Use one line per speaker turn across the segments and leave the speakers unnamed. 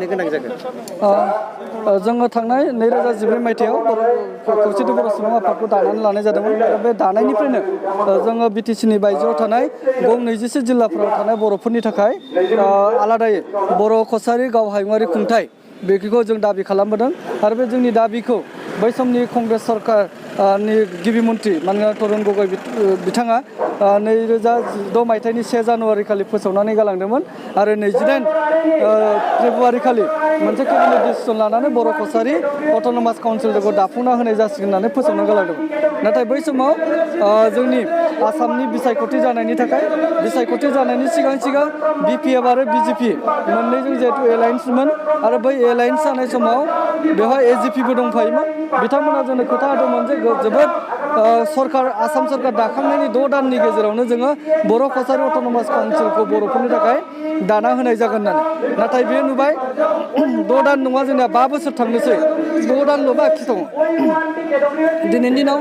गोनां जागोन
जोङो थांनाय 2014 मायथाइयाव खौसेथि बर' सुबुं आफादखौ दानानै लानाय जादोंमोन आरो बे दानायनिफ्रायनो जोङो बिटिसिनि बायजोआव थानाय गं 24 जिल्लाफोराव थानाय बर'फोरनि थाखाय आलादायै बर' कसारि गाव हायुङारि खुंथाइ बेखौ जों दाबि खालामबोदों आरो बे जोंनि दाबिखौ बै समनि कंग्रेस सरकारनि गिबि मन्थ्रि माननीय तरुण गगৈ बिथाङा 2016 मायथाइनि 1 जानुवारि खालि फोसावनानै गालांदोंमोन आरो 28 फेब्रुवारि खालि मोनसे केबिनेट डिसिसन लानानै बर' कसारि अट'नमास काउन्सिलखौ दाफुंना होनाय जासिगोन होननानै फोसावना गालांदोंमोन। नाथाय बै समाव जोंनि आसामनि बिसायख'थि जानायनि थाखाय बिसायख'थि जानायनि सिगां BPF आरो BJP मोननैजों जिहेतु एलायन्समोन आरो बै एलायन्स जानाय समाव बेवहाय AGPबो दंफायोमोन। बिथांमोना जोंनो खोथा होदोंमोन जे जोबोद आसाम सरकार दाखांनायनि 6 दाननि गेजेरावनो जोङो बर' कसारि अट'नमास काउन्सिलखौ बर'फोरनि थाखाय दाना होनाय जागोन होननानै। नाथाय बे नुबाय 6 दान नङा जोंना 5 बोसोर थांनोसै 6 दानल' बाखि दङ। दिनैनि दिनाव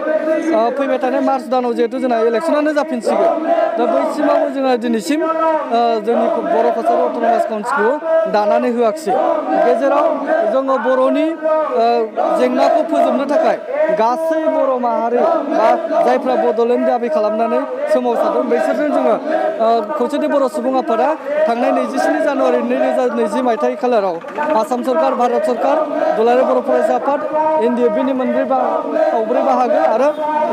फैबाय थानाय मार्च दानाव जिहेतु जोंना इलेक्सनानो जाफिनसिगोन दा बैसिमावबो जोंहा दिनैसिम जोंनि बर' कसारि अट'नमास काउन्सिलखौ दानानै होआखिसै। गेजेराव जोङो बर'नि जेंनाखौ फोजोबनो थाखाय गासै बर' माहारि बा जायफ्रा बड'लेण्ड दाबि खालामनानै सोमावसारदों बैसोरजों जोङो खौसेथि बर' सुबुं आफादा थांनाय 27 जानुवारि 2020 मायथाइ खालाराव आसाम सरकार, भारत सरकार, दुलाराय बर' फरायसा आफाद, NDFBनि खावब्रै बाहागो आरो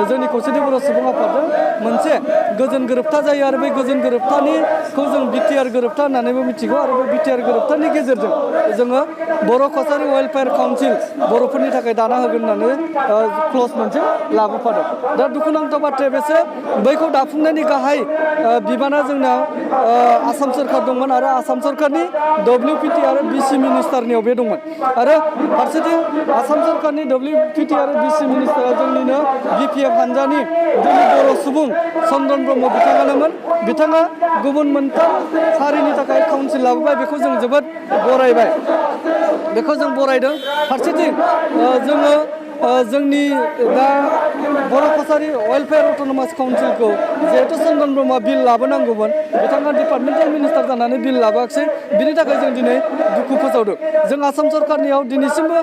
जोंनि खौसेथि बर' सुबुं आफादजों मोनसे गोजोन गोरोबथा जायो आरो बे गोजोन गोरोबथाखौ जों BTR गोरोबथा होननानैबो मिथिगौ आरो बे BTR गोरोबथानि गेजेरजों जोङो बर' कसारि वेलफेयार काउन्सिल बर'फोरनि थाखाय दाना होगोन होननानै क्लज मोनसे लाबोफादों। दा दुखुनांथाव बाथ्राया बेसो बैखौ दाफुंनायनि गाहाय बिबाना जोंनाव आसाम सरकार दंमोन आरो आसाम सरकारनि WPT आरो BC मिनिस्टारनियाव बे दंमोन आरो फारसेथिं आसाम सरकारनि WPT आरो BC मिनिस्टारा जोंनिनो BPF हानजानि जोंनि बर' सुबुं चन्दन ब्रह्म बिथाङानोमोन। बिथाङा गुबुन मोनथाम हारिनि थाखाय काउन्सिल लाबोबाय बेखौ जों जोबोद बरायबाय, बेखौ जों बरायदों। फारसेथिं जोङो जोंनि दा बर' कसारि वेलफेयार अट'नमास काउन्सिलखौ जिहेतु चन्दन ब्रह्मआ बिल लाबोनांगौमोन बिथाङा डिपार्टमेन्टेल मिनिस्टार जानानै बिल लाबोआखिसै, बिनि थाखाय जों दिनै दुखु फोसावदों। जों आसाम सरकारनियाव दिनैसिमबो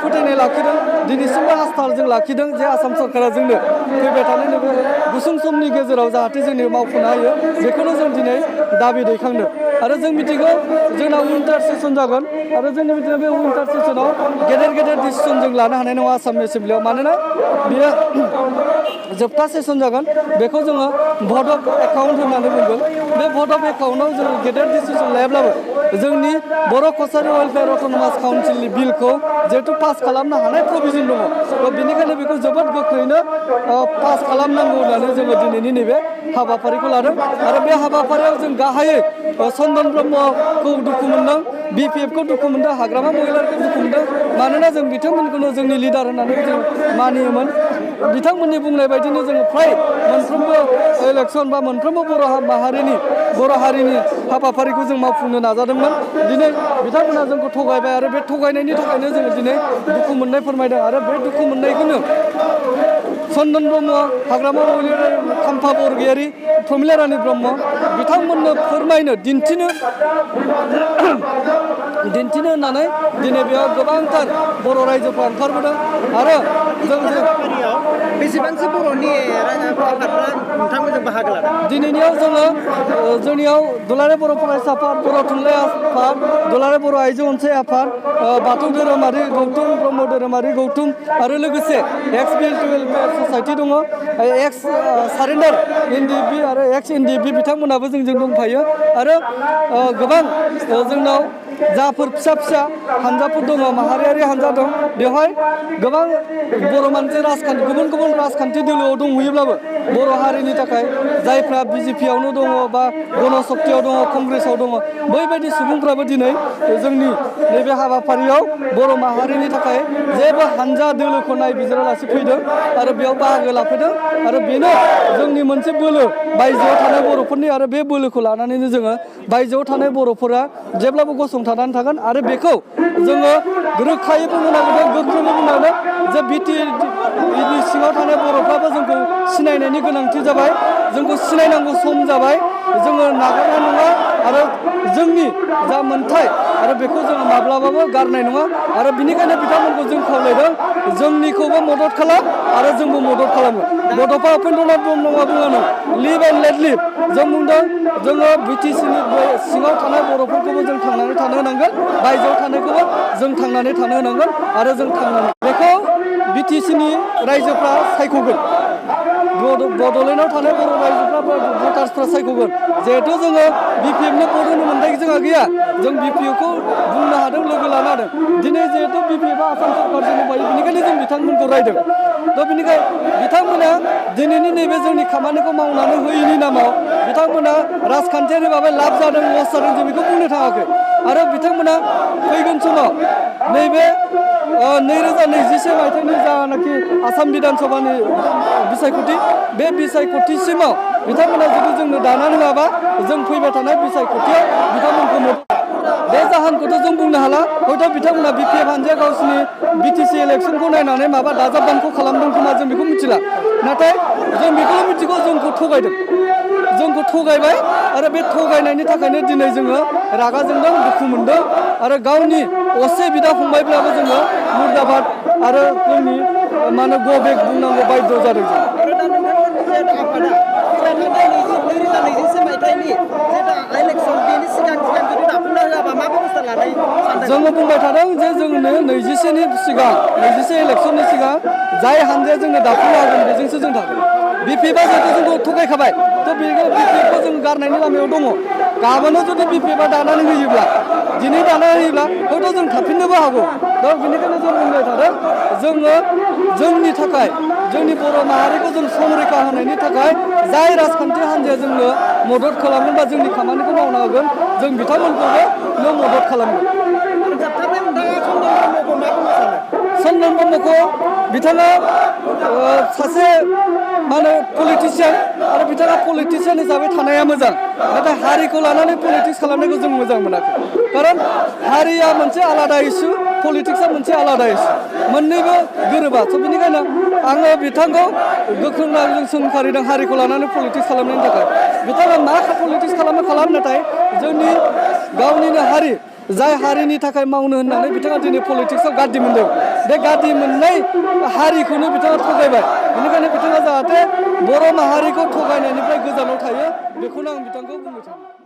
फोथायनाय लाखिदों, दिनैसिमबो आस्था जों लाखिदों जे आसाम सरकारा जोंनो फैबाय थानाय नैबे गुसुं समनि गेजेराव जाहाथे जोंनो मावफुंनो हायो बेखौनो जों दिनै दाबि दैखांदों। आरो जों मिथिगौ जोंनाव उइन्टार सेसन जागोन आरो जोंनि मिथिगौ बे उइन्टार सेसनाव गेदेर डिसिसन जों लानो हानाय नङा आसाम एसेमब्लियाव, मानोना बेयो जोबथा सेसन जागोन। बेखौ जोङो भट अफ एकाउन्ट होननानै बुंगोन। बे भट अफ एकाउन्टआव जोङो गेदेर डिसिसन लायाब्लाबो जोंनि बर' कसारि वेलफेयार अट'नमास काउन्सिलनि बिलखौ जिहेतु पास खालामनो हानाय प्रभिजन दङ, बेनिखायनो बेखौ जोबोद गोख्रैनो पास खालामनांगौ होननानै जोङो दिनैनि नैबे हाबाफारिखौ लादों। आरो बे हाबाफारियाव जों गाहायै चन्दन ब्रह्मखौ दुखु मोनदों, BPFखौ दुखु मोनदों, हाग्रामा महिलारिखौ दुखु मोनदों, मानोना जों बिथांमोनखौनो जोंनि लिडार होननानै जों मानियोमोन। बिथांमोननि बुंनाय बायदिनो जोङो फ्राय मोनफ्रोमबो इलेक्सन बा मोनफ्रोमबो बर' हारिनि हाबाफारिखौ जों मावफुंनो नाजादोंमोन। दिनै बिथांमोना जोंखौ थगायबाय आरो बे थगायनायनि थाखायनो जोङो दिनै दुखु मोननाय फोरमायदों आरो बे दुखु मोननायखौनो चन्दन ब्रह्म, हाग्रामा महिलारि, खाम्फा बरगयारि, प्रमिला रानी ब्रह्म बिथांमोननो फोरमायनो दिन्थिनो होननानै दिनै बेयाव गोबांथार बर' रायजोफ्रा ओंखारबोदों आरो
बेसेबांसो बर'नि आफादफ्रा नोंथांमोनजों बाहागो लादों?
दिनैनियाव जोंनियाव दुलाराय बर' फरायसा आफाद, बर' थुनलाइ आफाद, दुलाराय बर' आइजो अनसाइ आफाद, बाथौ धोरोमारि गौथुम, ब्रह्म धोरोमारि गौथुम आरो लोगोसे एक्स बिएलटि वेलफेयार ससाइटि दङ, एक्स सारेन्डार NDFB आरो एक्स NDFB बिथांमोनाबो जोंजों दंफायो आरो गोबां जोंनाव जाफोर फिसा हानजाफोर दङ, माहारियारि हानजा दं, बेवहाय गोबां बर' मानसि गुबुन राजखान्थि दोलोआव दंहैयोब्लाबो बर' हारिनि थाखाय जायफ्रा BJPआवनो दङ बा गणशक्तियाव दङ, कंग्रेसआव दङ, बैबायदि सुबुंफ्राबो दिनै जोंनि नैबे हाबाफारियाव बर' माहारिनि थाखाय जेबो हानजा दोलोखौ नायबिजिरालासे फैदों आरो बेयाव बाहागो लाफैदों आरो बेनो जोंनि मोनसे बोलो बायजोआव थानाय बर'फोरनि आरो बे बोलोखौ लानानैनो जोङो बायजोआव थानाय बर'फोरा जेब्लाबो गसंथानो गसंथानानै थागोन आरो बेखौ जोङो रोखायै बुंनो नागिरदों गोख्रोङै बुंनो नागिरदों जे बिटिआरनि सिङाव थानाय बर'फ्राबो जोंखौ सिनायनायनि गोनांथि जाबाय जोंखौ सिनायनांगौ सम जाबाय जोङो नागारनाय नङा आरो जोंनि जा मोन्थाय आरो बेखौ जोङो माब्लाबाबो गारनाय नङा आरो बिनिखायनो बिथांमोनखौ जों खावलायदों जोंनिखौबो मदद खालाम आरो जोंबो मदद खालामो बड'फा उपेन्द्रनाथ ब्रह्मआ बुङानो लिभ एन्ड लेट लिभ जों बुंदों जोङो बिटिसिनि सिङाव थानाय बर'फोरखौबो जों थांनानै थानो होनांगोन बायजोआव थानायखौबो जों थांनानै थानो होनांगोन आरो जों थांनानै बेखौ बिटिसिनि रायजोफ्रा सायख'गोन बड'लेण्डआव थानाय बर' रायजोफ्रा भटार्सफ्रा सायख'गोन जिहेथु जोङो बिपिएफनो भट होनो मोनथाय जोंहा गैया जों बिपिएफखौ बुंनो हादों लोगो लानो हादों दिनै जिहेथु बिपिएफआ आसाम सरकारजों बायो बेनिखायनो जों बिथांमोनखौ रायदों थ' बेनिखाय बिथांमोना दिनैनि नैबे जोंनि खामानिखौ मावनानै होयैनि नामाव बिथांमोना राजखान्थियारि भाबै लाब जादों लस जादों जों बेखौ बुंनो थाङाखै आरो बिथांमोना फैगोन समाव नैबे 2021 मायथाइनि जानाखि आसाम बिधान सभानि बिसायख'थि बे बिसायख'थिसिमाव बिथांमोना जुदि जोंनो दानानै होआबा जों फैबाय थानाय बिसायख'थियाव बिथांमोनखौ बे जाहोनखौथ' जों बुंनो हाला हयथ' बिथांमोना बिपिएफ हान्जाया गावसिनि बिटिसि इलेक्सनखौ नायनानै माबा दाजाबदानखौ खालामदों खोमा जों बेखौ मिथिला नाथाय जों बेखौल' मिथिगौ जोंखौ थगायदों जोंखौ थगायबाय आरो बे थगायनायनि थाखायनो दिनै जोङो रागा जोंदों दुखु मोनदों आरो गावनि असे बिदा फंबायब्लाबो जोङो मुर्दाबाद आरो जोंनि मा होनो गो बेक बुंनांगौ बायद' जादों जों
आरो दा नोंथांमोननि जिहेतु आफादा फैबाय थानाय 2021 मायथाइनि जिहेतु इलेक्सन बेनि सिगां जुदि दाफुंना होआबा मा बेबस्था लानाय सानदों
जोङो बुंबाय थादों जे जोंनो 21 इलेक्सननि सिगां जाय हानजाया जोंनो दाफुंना होगोन बेजोंसो जों थागोन बिपिएफआ जिहेतु जोंखौ थगायखाबाय थ' बेखौ बिपिएफखौ जों गारनायनि लामायाव दङ गाबोननो जुदि बिपिएफआ दानानै होयोब्ला दिनै दानानै होयोब्ला हयथ' जों थाफिननोबो हागौ दा बेनिखायनो जों बुंबाय थादों जोङो जोंनि थाखाय जोंनि बर' माहारिखौ जों संरैखा होनायनि थाखाय जाय राजखान्थि हान्जाया जोंनो मदद खालामगोन बा जोंनि खामानिखौ मावनो होगोन जों बिथांमोनखौबो मदद खालामगोन
आरो जोबथारनाय नोंथाङा चन्दन ब्रह्मखौ मा बुंनो सानो
चन्दन ब्रह्मखौ बिथाङा सासे मा होनो पलिटिसियान आरो बिथाङा पलिटिसियान हिसाबै थानाया मोजां नाथाय हारिखौ लानानै पलिटिक्स खालामनायखौ जों मोजां मोनाखै खारन हारिया मोनसे आलादा इसु पलिटिक्सआ मोनसे आलादा इसु मोननैबो गोरोबा स' बेनिखायनो आङो बिथांखौ गोख्रों रावजों सोंखारिदों हारिखौ लानानै पलिटिक्स खालामनायनि थाखाय बिथाङा मा पलिटिक्स खालाम नाथाय जोंनि गावनिनो हारि जाय हारिनि थाखाय मावनो होननानै बिथाङा दिनै पलिटिक्सआव गादि मोनदों बे गादि मोननाय हारिखौनो बिथाङा थगायबाय बेनिखायनो बिथाङा जाहाथे बर' माहारिखौ थगायनायनिफ्राय गोजानाव थायो बेखौनो आं बिथांखौ बुंनो सानो